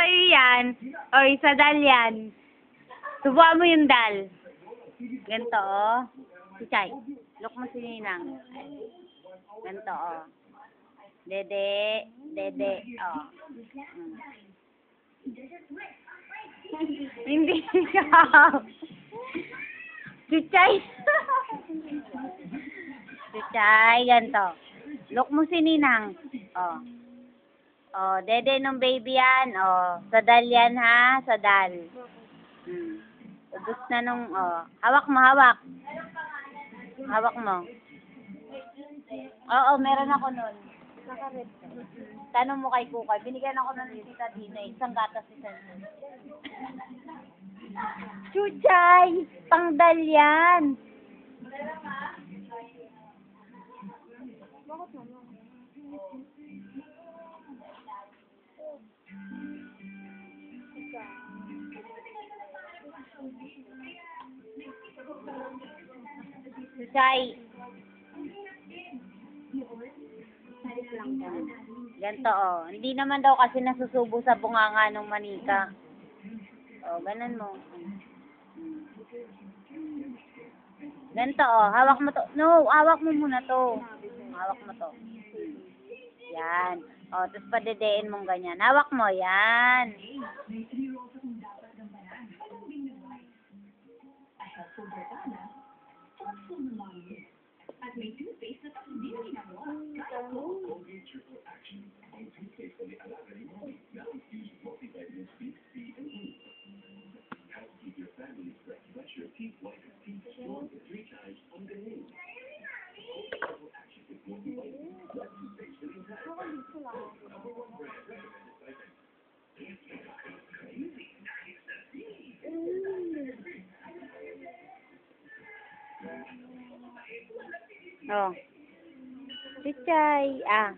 sa'yo yan. Oy, sa dal yan. Subuan mo yung dal. Ganito, oh. Si Chay. Look mo si Ninang. Ganito, oh. Dede. Dede, oh. Mm. Hindi ikaw. Si Chay. Si Chay, ganito. Look mo si Ninang. Oh. Oh, dede nung baby yan. Oh, sa dal yan ha, sa dal. Ubus na nung, oh. Hawak mo, hawak. Hawak mo. Oo, meron ako nun. Tanong mo kay Kukay. Binigyan ako ng Tita Dina. Isang gatas isang. Chuchay! Pangdal yan! Bakit naman? Chuchay! Ganito, oh. Hindi naman daw kasi nasusubo sa bunganga ng manika. Oh, ganun mo. Ganito, oh. Hawak mo to. No, hawak mo muna to. Hawak mo to. Yan. Oh, tapos padedein mong ganyan. Hawak mo, yan. Oh. Pichay. Ah.